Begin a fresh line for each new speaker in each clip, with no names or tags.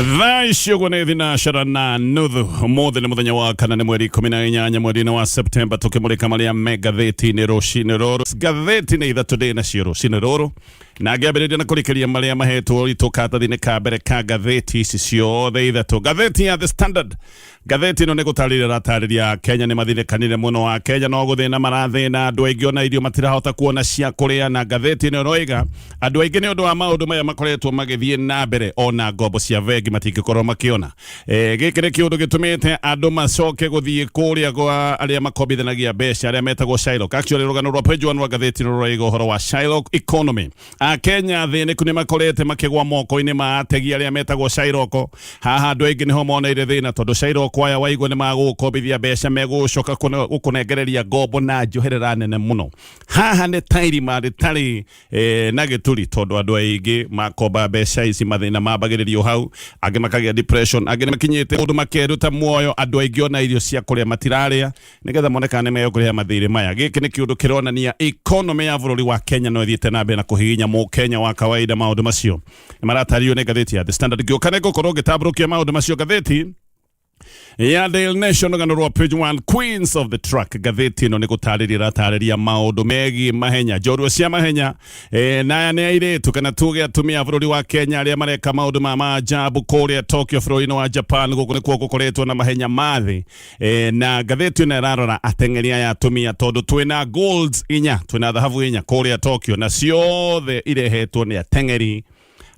Thaisho gwanethina sharana nuthu mothe ni muthenya wa kana ni mweri 18 mweri wa September tukimulika maria megatheti ni rucini ruru gatheti ni ithatu ndi nacio rucini ruru na ngĩambĩrĩria na kũrĩkĩria marĩa mahetwo ritũ karatathi-inĩ ka mbere ka gatheti ici ciothe ithatu. Gatheti ya The Standard, gatheti ĩno nĩ gũtarĩria ratarĩria Kenya nĩ mathĩnĩkanire mũno. wa Kenya no gũthĩna marathĩna, andũ aingĩ ona irio matirahota kuona cia kũrĩa, na gatheti ĩno ĩroiga andũ aingĩ nĩ ũndũ wa maũndũ maya makoretwo magĩthiĩ na mbere, ona ngombo cia bengi matingĩkorwo makĩona. Gĩkĩ nĩ kĩũndũ gĩtũmĩte andũ macoke gũthiĩ kũrĩa gwa arĩa makombithanagia mbeca arĩa metagwo Shylock. Actually rũgano rwa page 1 rwa gatheti ĩno rũroiga ũhoro wa Shylock economy. Akenya thĩnĩku nĩ makorete makĩgwa moko-inĩ ma ategi arĩa metagwo Shylock. Haha andũ aingĩ nĩho moneire thĩna tondũ Shylock aya waigua nĩ magũkombithia mbeca megũcoka gũkũnengereria ngombo na njoherera nene mũno. Haha nĩ tairima rĩtarĩ na gĩturi tondũ andũ aingĩ makomba mbeca ici mathĩna mambagĩrĩrio hau, angĩ makagĩa depression, angĩ nĩ makinyĩte ũndũ makeruta muoyo, andũ aingĩ ona irio cia kũrĩa matirarĩa nĩgetha monekane nĩ megũkũrĩha mathirĩ maya. Gĩkĩ nĩ kĩũndũ kĩronania economy ya bũrũri wa Kenya no ĩthiĩte na mbere na kũhihinya Mukenya wa kawaida. Maũndũ macio nĩ maratario nĩ gatheti ya The Standard. Gĩũka nĩ gũkorwo gĩtambũrũkia maũndũ macio gatheti ya Daily Nation rũgano rwa page 1 Queens of the Track. Gatheti ĩno nĩ gũtarĩria ratarĩria maũndũ megiĩ mahenya, njorua cia mahenya na aya nĩ airĩtu kana tuge atumia bũrũri wa Kenya arĩa mareka maũndũ ma maajabu kũrĩa Tokyo bũrũri-inĩ wa Japan. Gũkũ nĩkuo gũkoretwo na mahenya mathĩ, na gatheti ĩno ĩrarora ateng'eri aya atumia tondũ twĩna golds 4, twĩna thahabu 4 kũrĩa Tokyo na ciothe irehetwo nĩ ateng'eri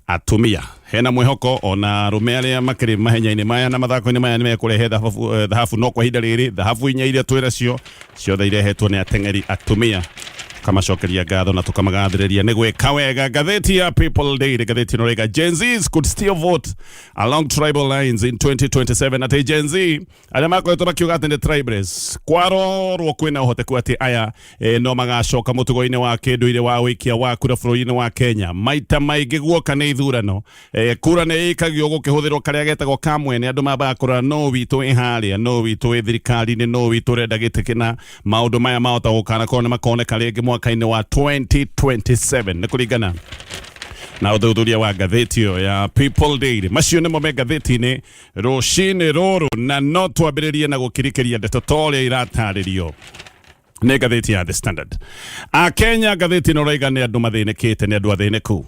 atumia. Hena mwĩhoko ona arũme arĩa makĩrĩ mahenya-inĩ maya na mathako-inĩ maya nĩ mekũrehe thahabu, no kwa ihinda rĩrĩ thahabu 4 iria twĩnacio ciothe irehetwo nĩ ateng'eri atumia. Kamacokeria ngatho na tukamagathĩrĩria nĩ gwĩka wega. Gatheti ya People Daily, gatheti ĩno rĩga Gen Zs could still vote along tribal lines in 2027. Atĩ Gen Z arĩa makoretwo makiuga atĩ nĩ tribalists kwarorwo kwĩna ũhoteku atĩ aya no magacoka mũtugo-inĩ wa kĩndũire wa wĩikia wa kura bũrũri-inĩ wa Kenya. Maita maingĩ guoka nĩ ithurano, kura nĩ ĩikagio gũkĩhũthĩrwo karĩa getagwo kamwene. Andũ mambaga kũrora no witũ ĩharĩa, no witũ ĩ thirikari-inĩ, no witũ ũrenda gĩtĩ kĩna. Maũndũ maya mahota gũkana korwo nĩ makoneka rĩngĩ mwaka-inĩ wa 2027 nĩ kũringana na ũthuthuria wa gatheti ĩyo ya People Daily. Macio nĩmo me gatheti-inĩ rũcinĩ rũrũ, na no twambĩrĩrie na gũkirikĩria ndeto ta ũrĩa iratarĩrio nĩ gatheti ya The Standard. Akenya gatheti ĩno raiga nĩ andũ mathĩnĩkĩte, nĩ andũ athĩnĩku,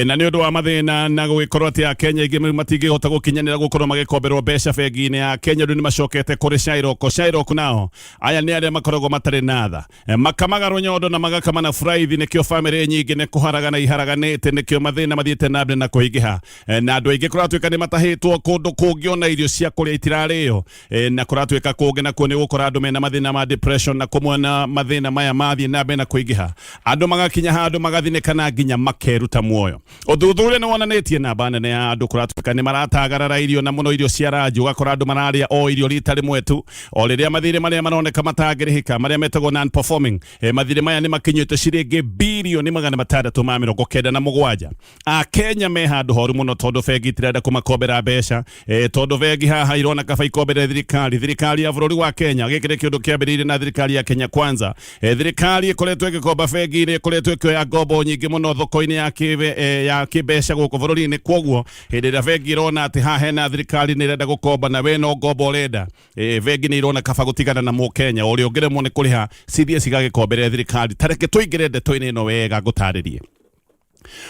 na nĩ ũndũ wa mathĩna na gũgĩkorwo atĩ Akenya aingĩ matingĩhota gũkinyanĩra gũkorwo magĩkomberwo mbeca bengi-inĩ ya Kenya. Rĩu nĩ macokete kũrĩ Shylock nao aya nĩ arĩa makoragwo matarĩ na tha, makamagarwo nyondo na magakama na buraithi. Nĩkĩo bamĩrĩ nyingĩ nĩ kũharagana iharaganĩte, nĩkĩo mathĩna mathiĩte na mbere na kũingĩha, na andũ aingĩ kũratuĩka nĩ matahĩtwo kũndũ kũngĩ ona irio cia kũrĩa itirarĩo, na kũratuĩka kũngĩ nakuo nĩ gũkora andũ mena mathĩna ma depression na kũmwe mathĩna maya mathiĩ na mbere na kũingĩha. Andũ magakinya handũ magathinĩkana nginya makeruta muoyo. Ũthuthuria nĩ wonanĩtie namba nene ya andũ kũratuĩka nĩ maratagarara irio na mũno irio cia ranji. Ũgakora andũ mararĩa o irio rita rĩmwe tu, o rĩrĩa mathirĩ marĩa maroneka matangĩrĩhĩka marĩa metagwo non performing, mathirĩ maya nĩ makinyĩte ciringi birioni 697. Akenya me handũ horu mũno tondũ bengi itirenda kũmakombera mbeca, tondũ bengi haha irona kaba ikombere thirikari ya bũrũri wa Kenya. Gĩkĩ nĩ kĩũndũ kĩambĩrĩirie na thirikari ya Kenya Kwanza. Thirikari ĩkoretwo ĩgĩkomba bengi-inĩ, ĩkoretwo ĩkĩoya ngombo nyingĩ mũno thoko-inĩ ya kĩmbeca gũkũ bũrũri-inĩ. Kwoguo hĩndĩ ĩrĩa bengi irona atĩ haha hena thirikari nĩ ĩrenda gũkomba na we no ngombo ũrenda, bengi nĩ irona kaba gũtigana na Mũkenya ũrĩa ũngĩremwo nĩ kũrĩha cithiĩ cigagĩkombere thirikari. Tareke tũingĩre ndeto-inĩ ĩno wega gũtarĩrie.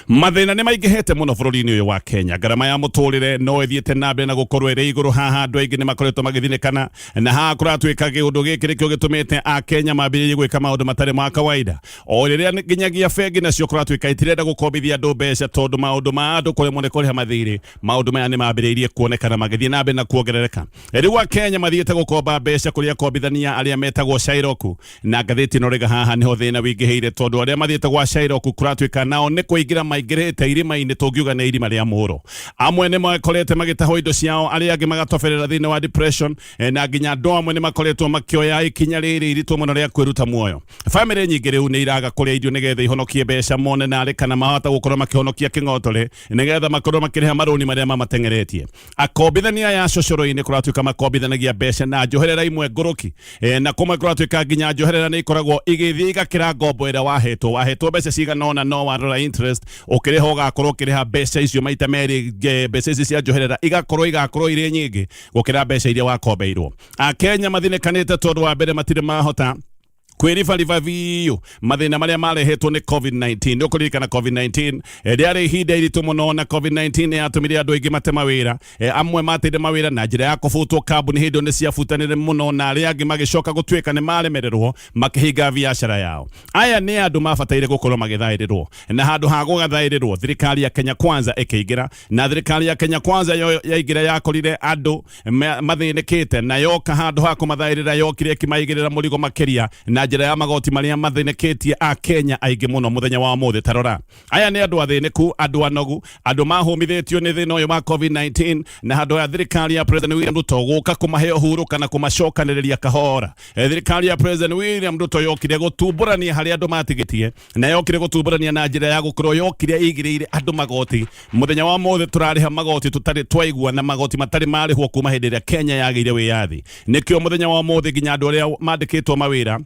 Mathĩna nĩ maingĩhĩte mũno bũrũri-inĩ ũyũ wa Kenya. Ngarama ya mũtũrĩre no ĩthiĩte na mbere na gũkorwo ĩrĩ igũrũ. Haha andũ aingĩ nĩ makoretwo magĩthinĩkana, na haha kũratuĩka kĩũndũ gĩkĩ nĩkĩo gĩtũmĩte Akenya mambĩrĩrie gwĩka maũndũ matarĩ ma kawaida, o rĩrĩa nginyagia bengi nacio kũratuĩka itirenda gũkombithia andũ mbeca tondũ maũndũ ma andũ kũremwo nĩ kũrĩha mathirĩ. Maũndũ maya nĩ mambĩrĩirie kuonekana magĩthiĩ na mbere na kuongerereka. Rĩu Akenya mathiĩte gũkomba mbeca kũrĩ akombithania arĩa metagwo Shylock, na gatheti ĩno rĩga haha nĩho thĩna wĩingĩhĩire tondũ arĩa mathiĩte gwa Shylock kũratuĩka nao nĩ kũingĩra maingĩrĩte irima-inĩ tũngiuga nĩ irima rĩa mũro. Amwe nĩ makorete magĩtahwo indo ciao, arĩa angĩ magatoberera thĩinĩ wa depression, na nginya andũ amwe nĩ makoretwo makĩoya ikinya rĩrĩ iritũ mũno rĩa kwĩruta muoyo. Bamĩrĩ nyingĩ rĩu nĩ iraga kũrĩa irio nĩgetha ihonokie mbeca mone narĩ kana mahota gũkorwo makĩhonokia kĩng'otore nĩgetha makorwo makĩrĩha marũni marĩa mamateng'eretie. Akombithania ya cocoro-inĩ kũratuĩka makombithanagia mbeca na njoherera imwe ngũrũki, na kũmwe kũratuĩka nginya njoherera nĩ ikoragwo igĩthiĩ igakĩra ngombo ĩrĩa wahetwo mbeca cigana ũna no warora interest interest ukiriho gakorwo kiriha mbeca icio maita meri mbeca icio cia njoherera igakorwo iri nyingi gukira mbeca iria wakombeirwo. Akenya mathinekanite tondu wa mbere matire mahota kwiribariba biu mathina maria marehetwo ni COVID-19 ndukuririkana COVID-19 riari ihinda iritu muno na COVID-19 yatumire andu aingi mate mawira amwe matire mawira na njira ya kubutwo kambuni hindo ni ciabutanire muno na aria angi magicoka gutwika ni maremererwo makihinga biashara yao. Aya ni andu mabataire gukorwo magithairirwo na handu ha gugathairirwo thirikari ya Kenya Kwanza ikiingira na thirikari ya Kenya Kwanza yaingira yakorire andu mathinikite na yoka handu ha kumathairira yokire kimaigirira murigo makiria na njira ya magoti maria mathineketie Akenya aingi muno muthenya wa muthe tarora. Aya ni andu athiniku, andu anogu, andu mahumithitio ni thina uyu wa COVID-19 na handu ya thirikari ya President William Ruto guka kumahe uhuru kana kumacokaniriria kahora. Thirikari ya President William Ruto yokire gutumburania hari andu matigitie na yokire gutumburania na njira ya gukorwo yokire igirire andu magoti. Muthenya wa muthe turariha magoti tutari twaigua na magoti matari marihwo kuma hindi ria Kenya yageire wiyathi. Nikio muthenya wa muthe ginya andu aria mandikitwo mawira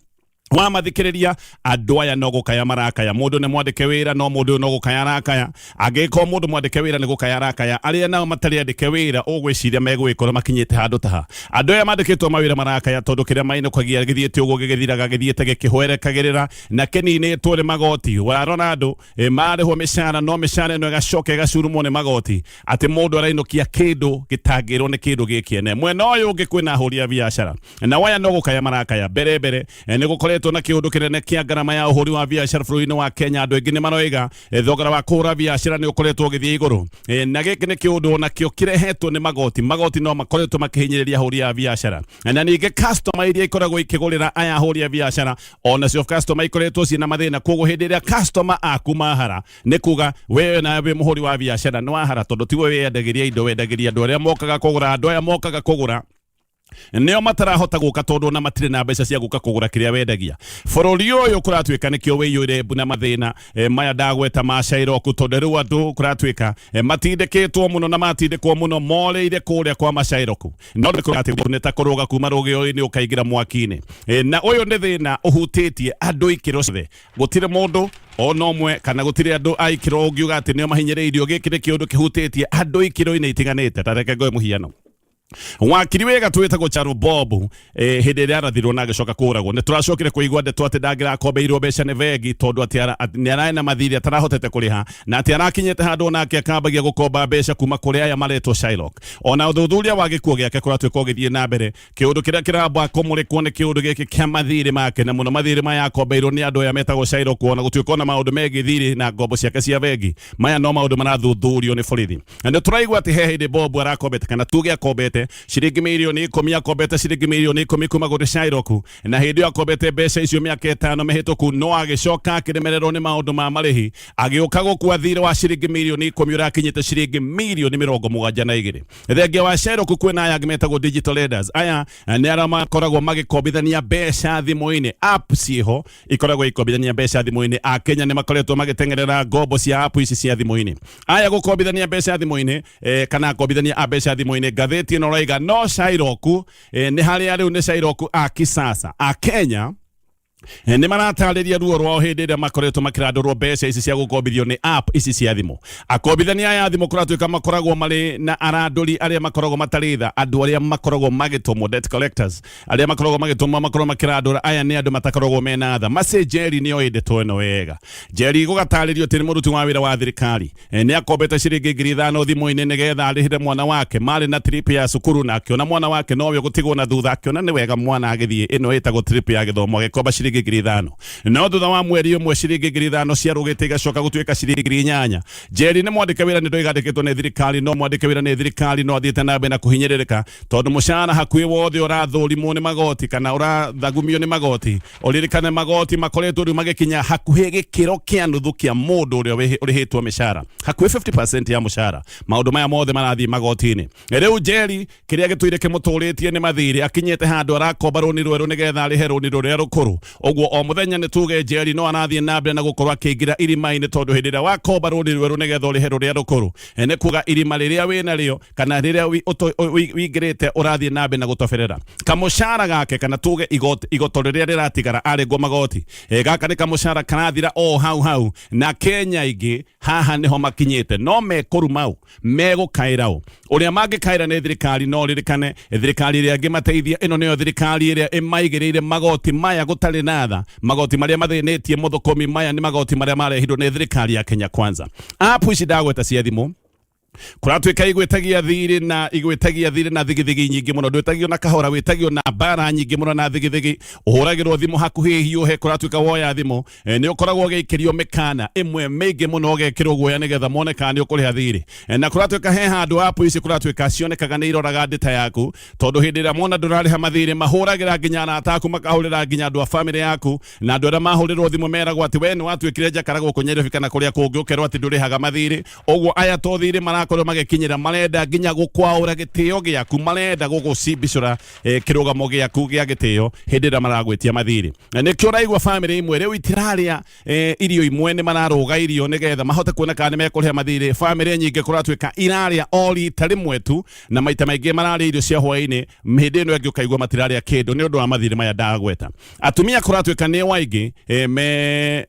wa mathikiriria andu aya no gukaya marakaya. Mundu ni mwandike wira no mundu no gukaya arakaya. Agiko mundu mwandike wira ni gukaya arakaya. Aria nao matari andike wira ugwiciria megwikora makinyite handu taha. Andu aya mandikitwo mawira marakaya tondu kiria maino kwagia githiete ugo gigithiraga githiete gikihwerekagirira na kenine twore magoti. Warona andu marihwo mishara no mishara no gacoke gacurumwo ni magoti. Ati mundu arainokia kindu gitangirwo ni kindu gikiene. Mwena uyu ungi kwina huria biashara. Na waya no gukaya marakaya bere ni gukore na kiundu kinene kia garama ya uhuri wa biashara bũrũri-inĩ wa Kenya. Andu aingi ni maroiga thogora wa kũgũra biashara ni ukoretwo githii iguru na giki ni kiundu na kio kirehetwo ni magoti no makoretwo makihinyiriria ahũri a biashara na ningi customer iria ikoragwo ikigurira aya ahũri a biashara ona cio customer ikoretwo ciina mathina. Koguo hindi iria customer aku mahara ni kuga we na we muhuri wa biashara ni wahara tondu tiwe wendagiria indo, wendagiria andu aria mokaga kugura. Andu aya mokaga kugura nio matarahota guka tondu na matire na mbeca cia guka kugura kiria wendagia. Bururi uyu kuratwika nikio wiyure buna mathina maya ndagweta ma Shylock tondu riu andu kuratwika matindikitwo muno na matindikwo muno moreire kuria kwa ma Shylock no nita kuruga kuma rugi ni ukaigira mwaki-ini na uyu ni thina uhutitie andu ikiro ciothe. Gutire mundu ona umwe kana gutire andu aikiro ungiuga ati nio mahinyiriirio. Giki ni kiundu kihutitie andu ikiro-ini itiganite. Tareke ngoe muhiano wakiri wega twetagwo Charo Bob hindi ria arathirwo na agicoka kuragwo. Ni turacokire kuigwa ndeto ati ndagira akombeirwo mbeca ni vegi tondu ati ni arae na mathiri atarahotete kuriha na ati arakinyete handu nake akambagia gukomba mbeca kuma kuri aya maretwo Shylock. Ona uthuthuria wa gikuo giake kuratwika ugithie na mbere. Kiundu kiria kiramba kumurikwo ni kiundu giki kia mathiri make na muno mathiri maya akombeirwo ni andu aya metagwo Shylock. Ona gutwika na maundu megithiri na ngombo ciake cia vegi maya no maundu marathuthurio ni borithi. Na turaigwa ati he hindi Bob arakombete kana tuge akombete shiringi milioni 10 akombete shiringi milioni 10 kuma guri Shylock na hindi akombete mbeca icio miaka 5 mihituku no agicoka akiremererwo ni maundu ma marihi agiuka gukua thirĩ wa shiringi milioni 10 urakinyite shiringi milioni 72. Thengia wa Shylock kwina aya metagwo digital leaders. Aya ni arĩa makoragwo magikombithania mbeca thimu-ini. App ciho ikoragwo ikombithania mbeca thimu-ini. Akenya ni makoretwo magitengerera ngombo cia app ici cia thimu-ini. Aya gukombithania mbeca thimu-ini kana kombithania mbeca thimu-ini. Ngathĩti ĩno roiga no Shylock ni haria riu ni Shylock akisasa Akenya ni maratariria ruo rwao hindi ria makoretwo makirandurwo mbeca ici cia gukombithio ni app ici cia thimu. Akombithania aya thimu kuratwika makoragwo mari na aranduri aria makoragwo mataritha andu aria makoragwo magitumwo debt collectors aria makoragwo magitumwo makoragwo makirandura. Aya ni andu matakoragwo mena tha. Mase Jerry ni oindetwo eno wega. Jerry gugataririo ati ni muruti wa wira wa thirikari ni akombete shiringi 5,000 thimu-ini nigetha arihire mwana wake mari na trip ya cukuru na akiona mwana wake no we gutigwo na thutha akiona ni wega mwana agithie ino itagwo trip ya githomo agikomba shiringi 5,000 no thutha wa mweri umwe shiringi 5,000 ciarugite igacoka gutwika shiringi 8,000. Jerry ni mwandike wira ni ndoigadikitwo ni thirikari no mwandike wira ni thirikari no athiete na mbere kuhinyiririka tondu mushara hakui wothe urathurimwo ni magoti kana urathagumio ni magoti. Uririkane magoti makoretwo riu magikinya hakuhi gikiro kia nuthu kia mundu uria urihitwo mishara hakuhi 50% ya mushara. Maundu maya mothe marathii magoti-ini. Riu Jerry kiria gitwire kimuturitie ni mathiri akinyete handu arakomba runi rweru nigetha arihe runi ruria rukuru. ogwo o muthenya ni tuge jeri no anathie na mbere na gukorwa akigira irima-ini tondu hindi ria wakomba ruri rweru nigetha urihe ruria rukuru ni kuga irima riria wina rio kana riria wingirite urathie na mbere na gutoberera kamushara gake kana tuge igoto riria riratigara arengwo magoti gaka ni kamushara karathira o hau na Kenya Aingi haha niho makinyite no mekuru mau megukairao uria mangikaira ni thirikari no ririkane thirikari iria ngimateithia ino niyo thirikari iria imaigireire magoti maya gutari natha magoti maria mathinitie muthukomi maya ni magoti maria marehirwo ni thirikari ya Kenya Kwanza apu ici ndagweta cia thimu kuratuika igwetagia thiri na thigithigi nyingi muno ndwetagio na kahora wetagio na bara nyingi muno na thigithigi uhuragirwo thimu hakuhi hiuhe kuratuika woya thimu ni ukoragwo gikirio mikana imwe mingi muno gekirwo guoya nigetha monekana ni ukuriha thiri na kuratuika he handu apu ici kuratuika cionekaga ni iroraga ndita yaku tondu hindi ira mona ndurariha mathiri mahuragira nginya na ataku makahurira nginya andu a family yaku na andu aria mahurirwo thimu meragwo ati we ni watuikire njakara guku Nyeri kana kuria kungi ukerwo ati ndurihaga mathiri ogwo aya to thiri marakorwo magikinyira marenda nginya gukwaura gitio giaku marenda gugucibicura kirugamo giaku gia gitio hindi ira maragwetia mathiri nikio uraigwa family imwe riu itiraria irio imwe ni mararuga irio nigetha mahote kuoneka ni mekuriha mathiri family nyingi kuratuika iraria ori tari mwetu na maita maingi mararia irio cia hwaini hindi ino ingi ukaigwa matiraria kindu ni undu wa mathiri maya ndagweta atumia kuratuika ni waingi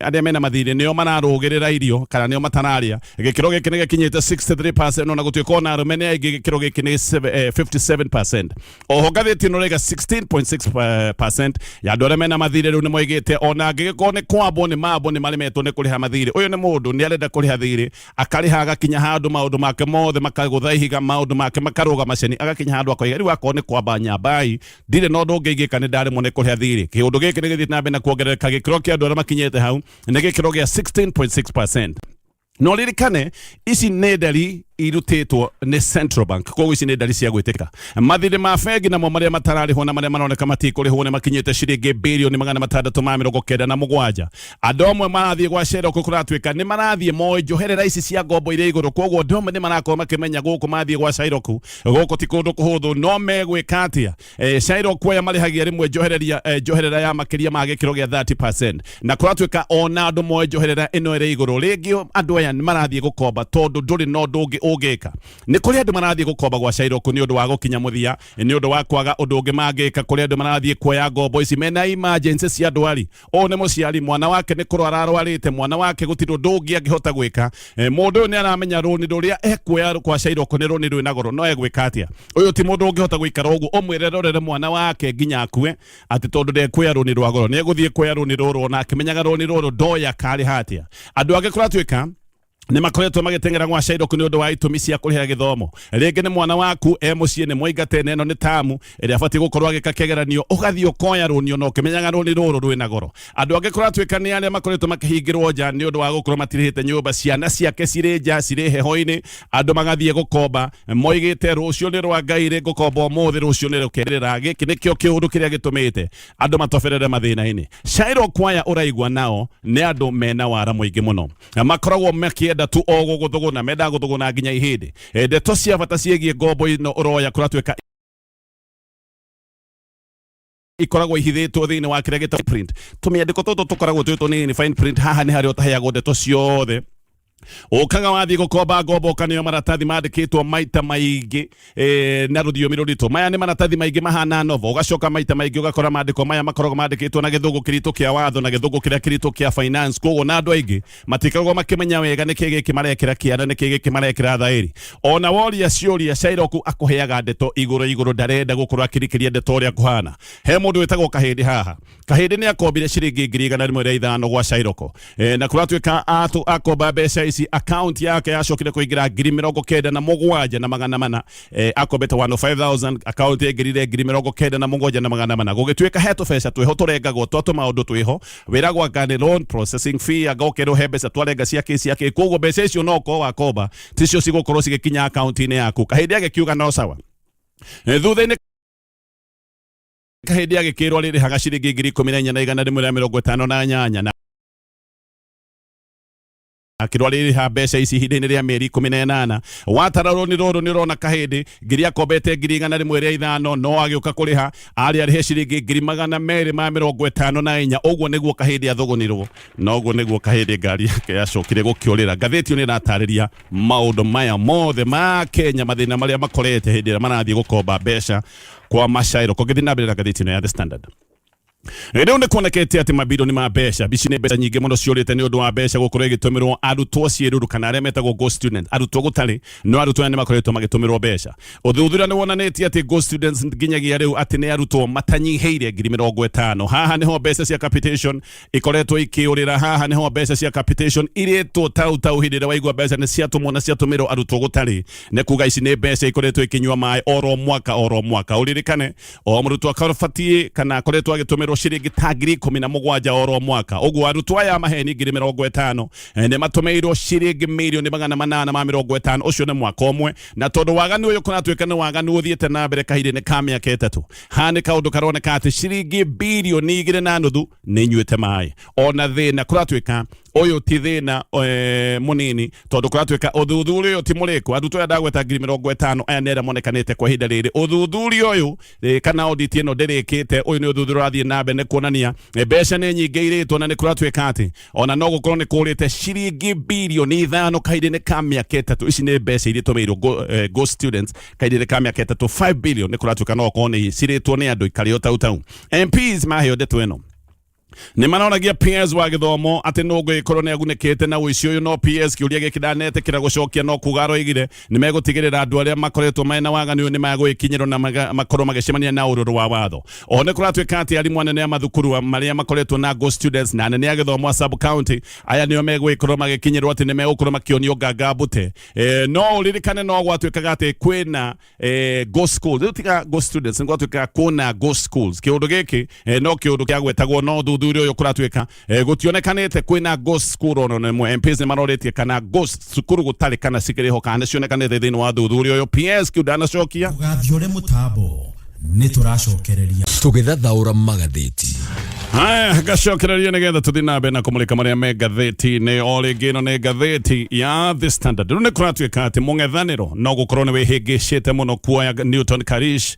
aria mena mathiri nio mararugirira irio kana nio matararia gikiro giki ni gikinyite 63% no na gutuika na arumene aingi gikiro giki ni 57%. Oho ngathiti no rega 16.6% ya andu aria mena mathiri riu ni moigite ona ngigiko ni kwambo ni mambo ni marimetwo ni kuriha mathiri uyu ni mundu ni arenda kuriha thiri akariha agakinya handu maundu make mothe makaguthahiga maundu make makaruga maceni agakinya handu akoiga riu akoni ni kwamba nyambai ndire no ndungigika ni ndari mo ni kuriha thiri kiundu giki ni githii na mbere na kuongerereka gikiro kia andu aria makinyite hau ni gikiro gia 16.6%. No ririkane ici nä ndari irutitwo ni Central Bank koguo ici nä ndari cia gwitika mathiri ma bengi namo maria matararihwo na maria maroneka matikurihwo ni makinyite ciringi bilioni 697 andu amwe marathie gwa Shylock kuratuika ni marathie moe njoherera ici cia ngombo iria iguru koguo andu amwe ni marakorwo makimenya guku mathie gwa Shylock guku ti kundu kuhuthu no megwika atia Shylock ya marihagia rimwe njoherera ya makiria ma gikiro gia 30% na kuratuika ona andu moe njoherera ino iri iguru ringi andu aya ni marathie gukomba tondu nduri no ndungi ugika ni kuri andu marathie gukomba gwa Shylock ni undu wa gukinya muthia ni undu wa kwaga undu ungi mangika kuri andu marathie kuoya ngombo ici mena emergency cia ndwari o ni muciari mwana wake ni kurwara arwarite mwana wake gutindo ndungi angihota gwika mundu ni aramenya runi ruria ekuoya kwa Shylock ni runi rwina goro no egwika atia uyu ti mundu ungihota gwikara uguo umwire rorere mwana wake nginya akue ati tondu ndekuoya runi rwa goro ni eguthie kuoya runi ruru na akimenyaga runi ruru ndoya kari hatia andu age kuratuika ni makoretwo magitengera gwa Shylock ni undu wa itumi cia kurihira githomo ringi ni mwana waku mucii ni moigate neno ni tamu iria abati gukorwo agika kegeranio ugathie ukoya runio no kimenyaga runi ruru rwina goro andu age kuratuika ni aria makoretwo makihingirwo nja ni undu wa gukorwo matirihite nyumba ciana ciake ciri nja ciri heho-ini andu magathie gukomba moigite rucio ni rwa Ngai ri gukomba umuthi rucio ni rukerera giki nikio kiundu kiria gitumite andu matoberere mathina-ini Shylock aya uraigwa nao ni andu mena wara muingi muno makoragwo makienda tu ogo guthuguna menda guthuguna nginya ihindi ndeto cia bata ciegie ngombo ino uroya kuratuika ikoragwo ihithitwo thiini wa kiria gita print tumiandiko tutu tukoragwo twitwo ni fine print haha ni hari utaheagwo ndeto ciothe ukaga wathie gukomba ngombo kanio maratathi mandikitwo maita maingi na ruthiumi rurito maya ni maratathi maingi mahana novo ugacoka maita maingi ugakora mandiko maya makoragwo mandikitwo na githungu kirito kia watho na githungu kiria kirito kia finance koguo na andu aingi matikoragwo makimenya wega niki giki marekira kiara niki giki marekira thairi ona woria ciuria Shylock akuheaga ndeto iguru ndarenda gukorwo akirikiria ndeto uria kuhana he mundu wetagwo Kahindi haha Kahindi ni akombire ciringi 1,500 gwa Shylock na kuratuika akomba mbeca ici account yake yacokire kuingira 97,400 akombete 105,000 account ingirire 97,400 gugituika heto mbeca tweho turengagwo twatu maundu tweho wiragwa ngani loan processing fee agokero he mbeca twarenga ciake koguo mbeca icio no ko wakomba ticio cigukorwo cigikinya account-ini yaku Kahindi agikiuga no sawa thutha-ini Kahindi agikirwo ririhaga ciringi 14,158 na akirwaririha mbeca ici ihinda-inĩ rĩa mĩeri 18 watararwo nĩ rũrũ nĩ rona kahĩndĩ ngiri akombete 1,105 no agĩũka kũrĩha arĩ arĩhe ciringi 254 ũguo nĩguo kahĩndĩ athogonirwo na ũguo nĩguo kahĩndĩ ngari yake yacokire gũkĩũrĩra. Ngathĩti ĩno ĩratarĩria maũndũ maya mothe ma Kenya, mathĩna marĩa makorete hĩndĩ ĩrĩa marathiĩ gũkomba mbeca kwa Shylock. Ũgĩthiĩ na mbere na ngathĩti ĩno ya The Standard. Rĩu nĩ kuonekete atĩ mabironi ma mbeca bici nĩ mbeca nyingĩ mũno ciũrĩte nĩ ũndũ wa mbeca gũkorwo igĩtũmĩrwo arutwo ciĩruru kana arĩa metagwo ghost students, arutwo gũtarĩ no arutwo nĩ makoretwo magĩtũmĩrwo mbeca. Ũthuthuria nĩ wonanĩtie atĩ ghost students nginyagia rĩu atĩ nĩ arutwo matanyihĩire 50,000. Haha nĩho mbeca cia capitation ikoretwo ikĩũrĩra, haha nĩho mbeca cia capitation irĩtwo tau hĩndĩ ĩrĩa waigua mbeca nĩ ciatũmwo na ciatũmĩrwo arutwo gũtarĩ. Nĩ kuga ici nĩ mbeca ikoretwo ikĩnyua maĩ oro mwaka. Ũririkane o mũrutwo akabatie kana akoretwo agĩtũmĩrwo ciringi ta 17,000 oro mwaka. Ũguo arutwo aya maheni 50,000 nĩ matũmĩirwo ciringi 850,000. Ũcio nĩ mwaka ũmwe, na tondũ waganu ũyũ kũratuĩka nĩ waganu ũthiĩte na mbere kahinda-inĩ ka mĩaka 3, ha nĩ kaũndũ karoneka atĩ ciringi birioni 2.5 nĩ inyuĩte maĩ. Ona thĩna kũratuĩka ũyũ ti thĩna mũnini, tondũ kũratuĩka ũthuthuria ũyũ ti mũrĩku. Arutwo aya ndagweta 50,000 aya nĩ arĩa monekanĩte kwa ihinda rĩrĩ. Ũthuthuria ũyũ kana audit ĩno ndĩrĩkĩte, ũyũ nĩ ũthuthuria ũrathiĩ na mbere nĩ kuonania mbeca nĩ nyingĩ irĩtwo, na nĩ kũratuĩka atĩ ona no gũkorwo nĩ kũrĩte ciringi birioni 5 kahinda-inĩ ka mĩaka 3. Ici nĩ mbeca iria itũmĩirwo ghost students kahinda-inĩ ka mĩaka 3. 5 billion nĩ kũratuĩka no gũkorwo nĩ cirĩtwo nĩ andũ ikarĩo tau. MPs maheo ndeto ĩno nĩ manonagia PS wa gĩthomo atĩ no gũgĩkorwo nĩ agunĩkĩte na ũici ũyũ, no PS kĩũria gĩkĩ ndanetĩkĩra gũcokia, no kuga aroigire nĩ megũtigĩrĩra andũ arĩa makoretwo mena waganu nĩ magũgĩkinyĩrwo na makorwo magĩcemania na ũrũrũ wa watho. O nĩ kũratuĩka atĩ arimũ anene a mathukuru marĩa makoretwo na ghost students na anene a gĩthomo a sub county aya nĩo megũgĩkorwo magĩkinyĩrwo atĩ nĩ megũkorwo makĩonio nganga mbũte. No ũririkane no gwatuĩkaga atĩ kwĩna ghost schools, rĩu tiga ghost students, nĩ gwatuĩkaga kwĩna ghost schools. Kĩũndũ gĩkĩ no kĩũndũ kĩa gwetagwo no ũthuthuria ũyũ kũratuĩka gũtionekanĩte kwĩna ghost school ono nĩmwe. MPs nĩ maroretie kana ghost cukuru gũtarĩ kana cikĩrĩho kana cionekanĩte thĩinĩ wa ũthuthuria ũyũ. PS kiu ndanacokia
ũgathiĩ mũtambo nĩ tũracokereria tũgĩthathaũra magathĩti.
Haya, gacokereria nĩgetha tũthiĩ na mbere na kũmũrĩka marĩa me ngathĩti-inĩ. O rĩngĩ ĩno nĩ ngathĩti ya The Standard. Rĩu nĩ kũratuĩka atĩ mũng'ethanĩro no gũkorwo nĩ wĩhĩngĩcĩte mũno kuoya Newton Karish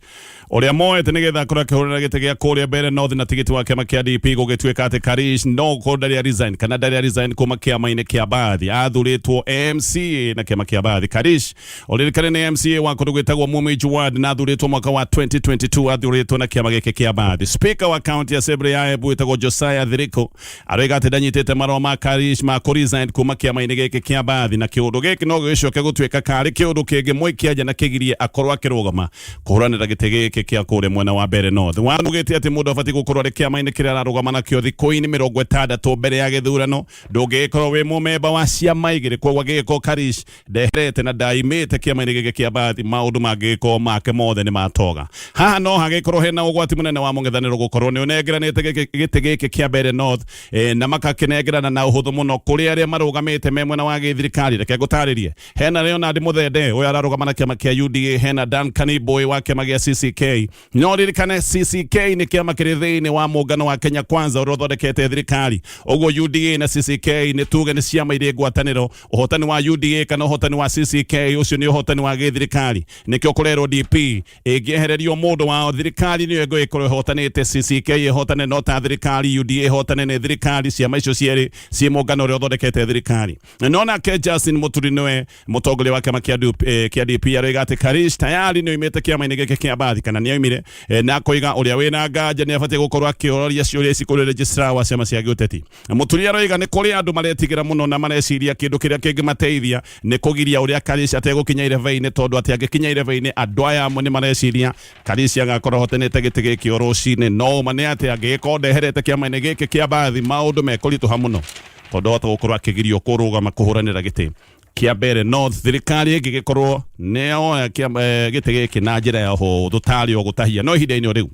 ũrĩa moete nĩgetha akorwo akĩhũrĩra gĩtĩ gĩa kũrĩa mbere North na tigiti wa kĩama kĩa DP, gũgĩtuĩka atĩ Karish no gũkorwo ndarĩ resign kana ndarĩ resign kuma kĩama-inĩ kĩa Bathi, athurĩtwo MCA na kĩama kĩa Bathi. Karish ũririkane nĩ MCA wa kũndũ gwĩtagwo Mumiju Ward na athurĩtwo mwaka wa 2022, athurĩtwo na kĩama gĩkĩ kĩa Bathi. Speaker wa county assembly ya Embu wĩtagwo Josiah Thirikari aroiga atĩ ndanyitĩte marũa ma Karish ma kũresign kuma kĩama-inĩ gĩkĩ kĩa Bathi, na kĩũndũ gĩkĩ no gĩcoke gũtuĩka karĩ kĩũndũ kĩngĩ mũikia nja na kĩgirie akorwo akĩrũgama kũhũranĩra gĩtĩ gĩkĩ kĩa kũrĩa mwena wa mbere North. Wanugĩte atĩ mũndũ abatiĩ gũkorwo arĩ kĩama-inĩ kĩrĩa ararũgama nakĩo thikũ-inĩ 60 mbere ya gĩthurano. Ndũngĩgĩkorwo wĩ mũmemba wa ciama igĩrĩ, koguo angĩgĩkorwo Karish ndeherete na ndaimĩte kĩama-inĩ gĩkĩ kĩa Bathi, maũndũ mangĩgĩkorwo make mothe nĩ matoga. Haha no hagĩkorwo hena ũgwati mũnene wa mũng'ethanĩro gũkorwo nĩ ũnengeranĩte gĩtĩ gĩkĩ kĩa mbere North na makakĩnengerana na ũhũthũ mũno kũrĩ arĩa marũgamĩte me mwena wa gĩthirikari. Reke ngũtarĩrie, hena Leonard Muthende ũyũ ararũgama na kĩama kĩa UDA, hena Dan Kaniboi wa kĩama gĩa CCK. No ririkane CCK nĩ kĩama kĩrĩ thĩinĩ wa mũngano wa Kenya Kwanza ũrĩa ũthondekete thirikari. Ũguo UDA na CCK nĩ tuge nĩ ciama irĩ ngwatanĩro. Ũhotani wa UDA kana ũhotani wa CCK ũcio nĩ ũhotani wa gĩthirikari. Nĩkĩo kũrerwo DP ĩngĩehererio mũndũ wa thirikari nĩyo ĩgũgĩkorwo ĩhotanĩte. CCK ĩhotane no ta thirikari, UDA ĩhotane nĩ thirikari, ciama icio cierĩ ciĩ mũngano ũrĩa ũthondekete thirikari. No nake Justin Muturi nĩwe mũtongoria wa kĩama kĩa DP aroiga atĩ Karish tayari nĩ oimĩte kĩama-inĩ gĩkĩ kĩa Bathi kana nĩ oimire na koiga ũrĩa wĩna nganja nĩ abatiĩ gũkorwo akĩoria ciũria ici kũrĩ registrar wa ciama cia gĩũteti. Muturi aroiga nĩ kũrĩ andũ maretigĩra mũno na mareciria kĩndũ kĩrĩa kĩngĩmateithia nĩ kũgiria ũrĩa Karish ategũkinya irebe-inĩ, tondũ atĩ angĩkinya irebe-inĩ andũ aya amwe nĩ mareciria Karish agakorwo hotanĩte gĩtĩ gĩkĩ rũcinĩ. No ma nĩ atĩ angĩgĩkorwo ndeherete kĩama-inĩ gĩkĩ kĩa Bathi maũndũ mekũritũha mũno, tondũ ahota gũkorwo akĩgirio kũrũgama kũhũranĩra gĩtĩ kĩa mbere North. Thirikari ĩngĩgĩkorwo nĩyoya gĩtĩ gĩkĩ na njĩra ya ũhũthũ tarĩ o gũtahia, no ihinda-inĩ rĩu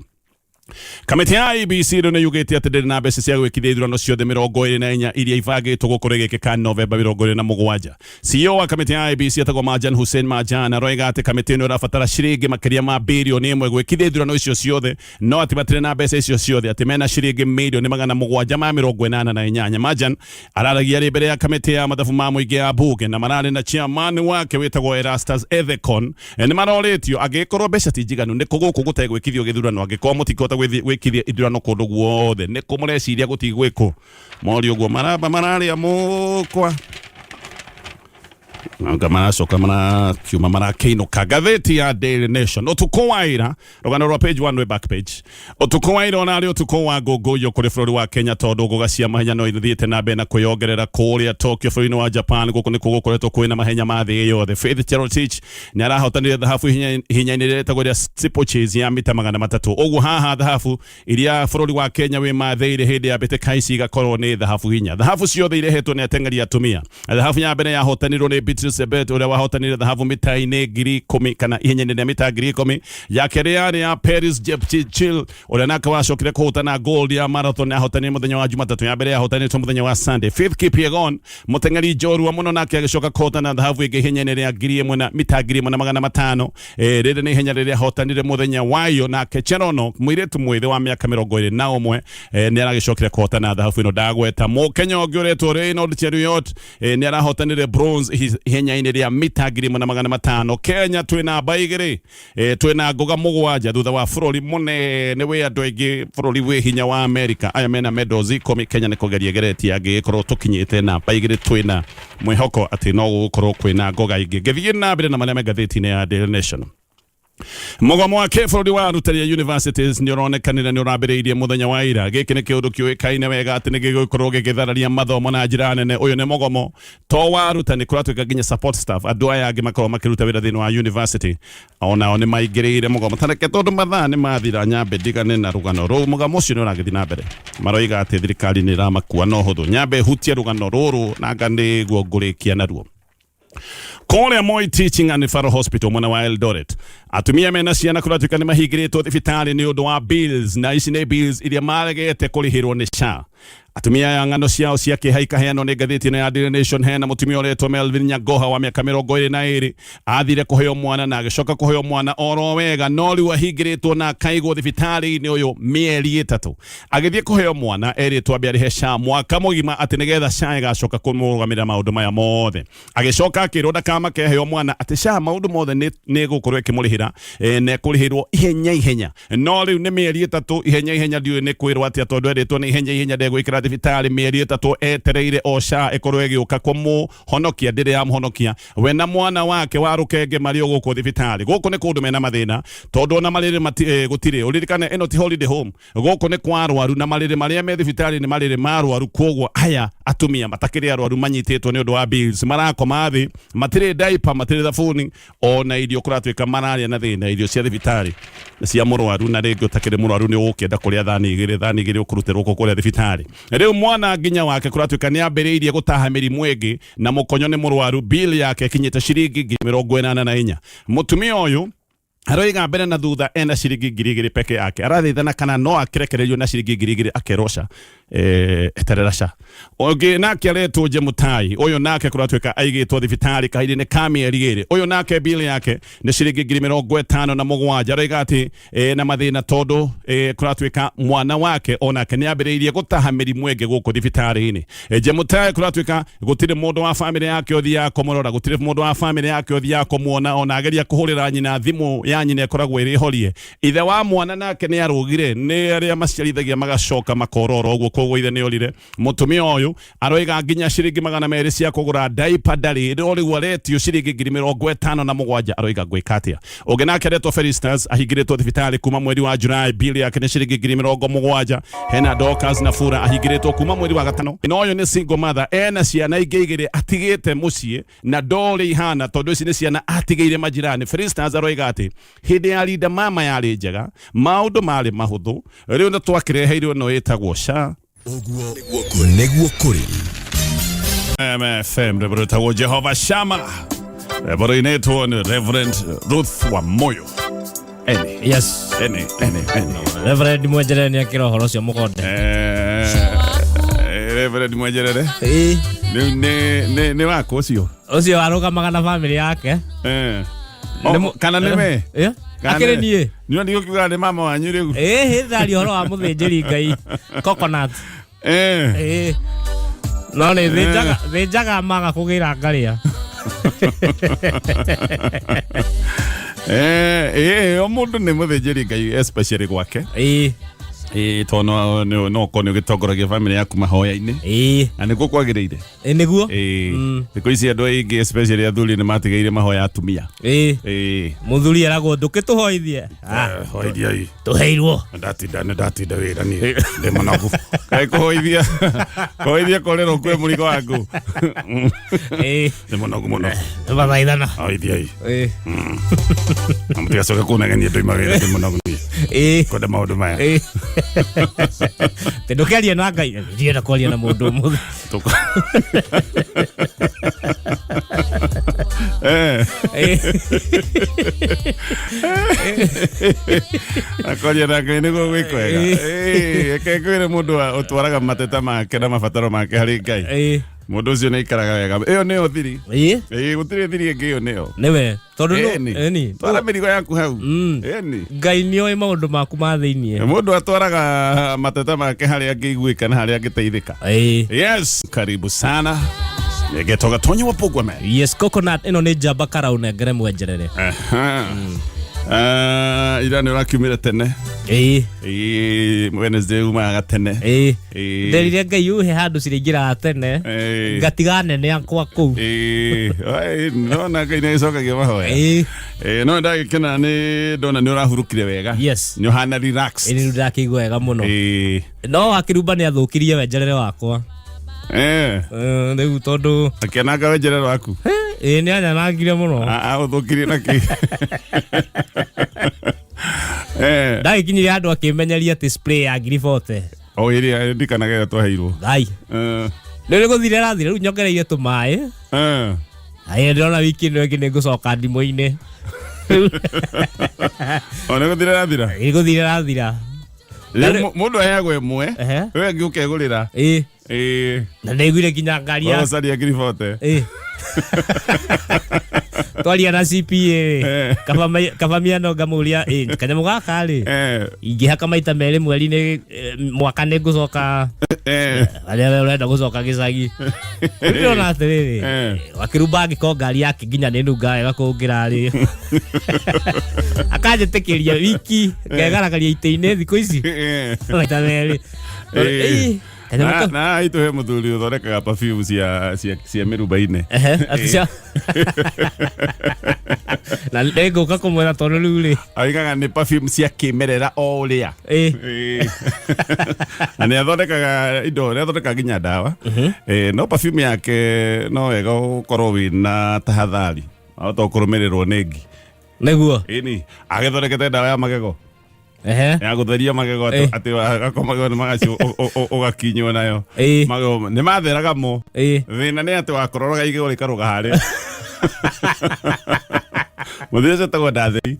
Kamete ya IBC rĩu nĩ yugĩte atĩ ndĩrĩ na mbeca cia gwĩkithia ithurano ciothe 24 iria ibangĩtwo gũkũ gĩkĩka Novemba 27. CEO wa kamete ya IBC atagwo Majan Hussein Majan aroiga atĩ kamete ĩno ĩrabatara ciringi makĩria ma birioni 1 gwĩkithia ithurano icio ciothe, no atĩ matirĩ na mbeca icio ciothe, atĩ mena ciringi milioni 788. Majan araragia rĩ mbere ya kamete ya mathabu ma mũingĩ ya bunge na mararĩ na chairman wake wĩtagwo Erastus Ethekon. Nĩ marorĩtio angĩkorwo mbeca ti njiganu nĩ gũkũ gũtegwĩkithio gĩthurano, angĩkorwo mũtikota gwĩkithia ithurano kũndũ guothe nĩ kũmũreciria gũtigwĩkwo morio guo mararĩa mũkwa maracoka marakiuma marakĩinũka. Ngathĩti ya Daily Nation ũtukũ wa ira, rũgano rwa page 1 back page. Ũtukũ wa ira onarĩ ũtukũ wa ngũngũiyo kũrĩ bũrũri wa Kenya tondũ ngũga cia mahenya no ithiĩte na mbere na kwĩyongerera kũrĩa Tokyo bũrũri-inĩ wa Japan. Gũkũ nĩkuo gũkoretwo kwĩna mahenya ma thĩ yothe. Faith Cherotich nĩ arahotanire thahabu hinya-inĩ rĩrĩa ĩtagwo rĩa steeplechase ya mita 300. Ũguo haha thahabu iria bũrũri wa Kenya wĩ mathĩire hĩndĩ ya mbĩtĩka ici igakorwo nĩ thahabu hinya. Thahabu ciothe irehetwo nĩ ateng'eri atumia. Thahabu ya mbere yahotanirwo nĩ Sebet ũrĩa wahotanire thahabu mita-inĩ 10,000 kana ihenya-inĩ rĩa mita 10,000. Ya kerĩ yarĩ ya Paris Jepchirchir ũrĩa nake wacokire kũhotana gold ya marathon, yahotanire mũthenya wa Jumatatũ. Ya mbere yahotanĩtwo mũthenya wa Sunday. Faith Kipyegon mũteng'eri njorua mũno nake agĩcoka kũhotana thahabu ĩngĩ ihenya-inĩ rĩa 1,000 na mita 1,500. Rĩrĩ nĩ ihenya rĩrĩa ahotanire mũthenya wayo. Nake Cherono mũirĩtu mwĩthĩ wa mĩaka 21 nĩ aragĩcokire kũhotana thahabu ĩno. Ndagweta mũkenya ũngĩ ũretwo Reynold Cheruiyot nĩ arahotanire bronze ihenya-inĩ rĩa mita 1,500. Kenya twĩna baigĩrĩ, twĩna ngoga mũgwanja thutha wa bũrũri mũnene wĩ andũ aingĩ, bũrũri wĩ hinya wa America. Aya mena medals 10. Kenya nĩ kũgeria geretia angĩkorwo tũkinyĩte na baigĩrĩ, twĩna mwĩhoko atĩ no gũkorwo kwĩna ngoga ingĩ. Ngĩthiĩ na mbere na marĩa me ngathĩti-inĩ ya Daily Nation. Mũgomo wa bũrũri wa arutani ya universities nĩ ũronekanire nĩ ũrambĩrĩirie mũthenya wa ira. Gĩkĩ nĩ kĩũndũ kĩũĩkaine wega atĩ nĩ gĩgũkorwo gĩgĩthararia mathomo na njĩra nene. Ũyũ nĩ mũgomo to wa arutani, kũratuĩka nginya support staff, andũ aya angĩ makorwo makĩruta wĩra thĩinĩ wa university onao nĩ maingĩrĩire mũgomo. Tareke tondũ mathaa nĩ mathira, nyambe ndigane na rũgano rũu. Mũgomo ũcio nĩ ũragĩthiĩ na mbere, maroiga atĩ thirikari nĩ ĩramakua no hũthũ. Nyambe hutie rũgano rũrũ na ngane guo ngũrĩkia naruo. Kũrĩa Moi Teaching and Referral Hospital mwena wa Eldoret, atumia mena ciana kũratuĩka nĩ mahingĩrĩtwo thibitarĩ nĩ ũndũ wa bills, na ici nĩ bills iria maregete kũrĩhĩrwo nĩ SHA. Atumia ya ng'ano ciao cia kĩhaika heano nĩ ngathĩti-inĩ ya Daily Nation. Hena mũtumia ũretwo Melvin Nyagoha wa mĩaka 22 athire kũheo mwana na agĩcoka kũheo mwana oro wega, no rĩu ahingĩrĩtwo na akaigwo thibitarĩ-inĩ ũyũ mĩeri 3. Agĩthiĩ kũheo mwana erĩtwo ambe arĩhe SHA mwaka mũgima atĩ nĩgetha SHA ĩgacoka kũmũrũgamĩrĩra maũndũ maya mothe. Agĩcoka akĩrwo ndakama keheo mwana atĩ SHA maũndũ mothe nĩ gũkorwo ĩkĩmũrĩhĩra na kũrĩhĩrwo ihenya, no rĩu nĩ mĩeri 3 ihenya ndiũĩ nĩ kwĩrwo atĩa tondũ erĩtwo nĩ ihenya ndegwĩkĩra thibitarĩ mĩeri 3 etereire o SHA ĩkorwo ĩgĩũka kũmũhonokia. Ndĩrĩ yamũhonokia we na mwana wake wa rũkenge marĩ o gũkũ thibitarĩ. Gũkũ nĩ kũndũ mena mathĩna tondũ ona marĩrĩ gũtirĩ, ũririkane ĩno ti holiday home, gũkũ nĩ kwa arwaru na marĩrĩ marĩa me thibitarĩ nĩ marĩrĩ ma arwaru. Kwoguo aya atumia matakĩrĩ arwaru manyitĩtwo nĩ ũndũ wa bills, marakoma thĩ, matirĩ diaper, matirĩ thabuni, ona irio kũratuĩka mararĩa na thĩna. Irio cia thibitarĩ cia mũrwaru, na rĩngĩ ũtakĩrĩ mũrwaru nĩ ũgũkĩenda kũrĩa thani igĩrĩ ũkũrutĩrwo kũrĩa thibitarĩ. Rĩu mwana nginya wake kũratuĩka nĩ ambĩrĩirie gũtaha mĩrimũ ĩngĩ na mũkonyo nĩ mũrwaru, bill yake kinyĩte ciringi 84. Mũtumia ũyũ aroiga mbere na thutha ena ciringi 2,000 peke yake. Arathaithana kana no akĩrekererio na ciringi 2,000 akerosha eterera SHA. Ũngĩ nake aretwo Jemutai, ũyũ nake kũratuĩka aigĩtwo thibitarĩ kahinda-inĩ ka mĩeri 2. Ũyũ nake bill yake nĩ ciringi 57,000. Aroiga atĩ na mathĩna tondũ kũratuĩka mwana wake onake nĩ ambĩrĩirie gũtaha mĩrimũ ĩngĩ gũkũ thibitarĩ-inĩ. Jemutai kũratuĩka gũtirĩ mũndũ wa famĩlĩ yake ũthiaga kũmũrora, gũtirĩ mũndũ wa famĩlĩ yake ũthiaga kũmuona, ona ageria kũhũrĩra nyina thimũ ya nyina ĩkoragwo ĩrĩ horie. Ithe wa mwana nake nĩ arũgire, nĩ arĩa maciarithagia magacoka makorora ũguo, koguo ithe nĩ orire. Mũtumia ũyũ aroiga nginya ciringi 200 cia kũgũra diaper ndarĩ, rĩu aretio ciringi 57,000. Aroiga gwĩka atĩa. Ũngĩ nake aretwo Felistas ahingĩrĩtwo thibitarĩ kuma mweri wa Julai, bill yake nĩ ciringi 70,000. Hena Dorcas Nafura ahingĩrĩtwo kuma mweri wa gatano. No ũyũ nĩ single mother, ena ciana ingĩ 2 atigĩte mũciĩ na ndore ihana tondũ ici nĩ ciana atigĩire majirani. Felistas aroiga atĩ hĩndĩ ya Linda mama yarĩ njega, maũndũ marĩ mahũthũ, rĩu nĩ twakĩreheirwo no ĩtagwo SHA.
Ũguo nĩguo kũrĩ
MFM rĩtagwo Jehova Shama, rĩtagwo nĩ Reverend Ruth wa Moyo
Yes.
Eni.
Reverend Mwenjerere ni akira horo cio mukonde.
Reverend Mwenjerere. Ni wako ucio.
Ucio warugamaga na family yake.
Kana nime?
Akire nie.
Nyo ndio kiuga ni mama wanyu riu.
Thari horo wa muthinjiri Ngai. Coconut. No ni thinjaga maga kugira ngaria.
O mundu ni muthinjiri Ngai especially gwake. Tono no kono gitongoragia family yaku mahoya-ini. Na niguo kwagiriire.
Niguo.
Thikũ ici andũ aingĩ especially athuri nĩ matigaire mahoya atumia.
Muthuri aragwo ndũkĩtũhoithie.
Hoithia.
Tũheirwo.
Ndatinda wĩra niĩ ndĩ mũnogu. Kaĩ kũhoithia korero kwĩ mũrigo waku. Ndĩ mũnogu mũno.
Tũbathaithana.
Hoithia. Amutigacoke kunegenia ndoima wĩra ndĩ mũnogu niĩ. Kwenda maũndũ maya.
Ndũkĩaria na Ngai, ndienda kwaria na mũndũ ũmwe.
Akwaria na Ngai nĩguo gwĩkwega. Reke ngwĩre mũndũ ũtwaraga mateta make na mabataro make harĩ Ngai. Mũndũ ũcio nĩ ikaraga wega. Ĩyo nĩyo thiri. Gũtirĩ thiri ĩngĩ ĩyo nĩyo.
Nĩwe. Tondũ
twara mĩrigo yaku hau.
Ngai nĩoĩ maũndũ maku ma thĩiniĩ.
Mũndũ atwaraga mateta make harĩa angĩiguĩka na harĩa angĩteithĩka. Yes, karibu sana. Getoga tonye wa pogwa me.
Yes, Coconut ĩno nĩ njamba karaune ngere Mwenjerere.
Ira nĩ ũrakiumire tene. Wednesday umaga tene.
Nderire Ngai uhe handũ ciraingĩraga tene. Ngatiga nene yakwa kũu.
No na Ngai nĩ acokagia mahoya. No ndagĩkena nĩ ndona nĩ ũrahurũkire wega.
Yes.
Nĩ ũhana relax.
Nĩ ndakĩigua wega mũno. No akĩrumba nĩ athũkirie Wenjerere wakwa. Rĩu tondũ
akĩananga Wenjerere waku.
Nĩ anyanangire mũno.
Ũthũkirie na kĩ?
Ndagĩkinyire andũ akĩmenyeria atĩ spray ya ngiri 40.
Ĩrĩa ndikanaga twaheirwo.
Ngai. Nĩ gũthire rathire rĩu nyongereire tũmaĩ. Ndĩrona wiki ĩno ĩngĩ nĩ ngũcoka ndimũ-inĩ.
Nĩ gũthire rathira?
Gũthire rathira.
Mũndũ aheagwo ĩmwe, we ũngĩ ũkegũrĩra.
Na nĩaiguire nginya ngari ya
caria ngiri 40.
Twaria na CPA kabamia no ngamuria kanyamũ gaka rĩ ingĩhaka maita merĩ mweri-inĩ mwaka nĩ ngũcoka arĩa we ũrenda gũcoka gĩcagi. Ndĩrona atĩrĩrĩ wakĩrumba angĩkorwo ngari yake nginya nĩ nunga wega kũngĩra rĩ akanjĩtĩkĩria wiki ngegaragaria itĩ-inĩ thikũ ici maita merĩ.
Na ituhe mũthuri ũthondekaga perfume cia mĩrumba-inĩ.
Na ngũka kũmwĩra tondũ rĩu rĩ
oigaga nĩ perfume cia kĩmerera o ũrĩa. Na nĩ athondekaga indo, nĩ athondekaga nginya ndawa. No perfume yake no wega ũkorwo wĩna tahadhari ahota kũrũmĩrĩrwo nĩ ngi.
Nĩguo
Ĩni agĩthondekete ndawa ya magego. Ya gũtheria magego atĩ magego nĩ magacio ũgakinywo nayo. Magego nĩ matheraga mo. Thĩna nĩ atĩ wakororaga igego rĩkarũga harĩa. Mũthia ũcio tagwo ndatheri.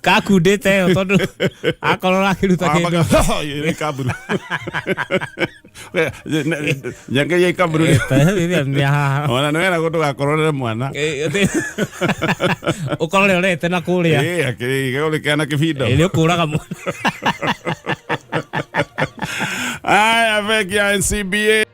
Kakundĩte yo tondũ akorora akĩruta kĩndũ. Nĩ kamburu. Nyangeria ikamburu. Ona nĩ wena gũndũ gakororere mwana. Ũkorore ũrete na kũrĩa. Igego rĩkĩana kĩbindo. Nĩ ũkũraga mwana. Aya, thank you NCBA.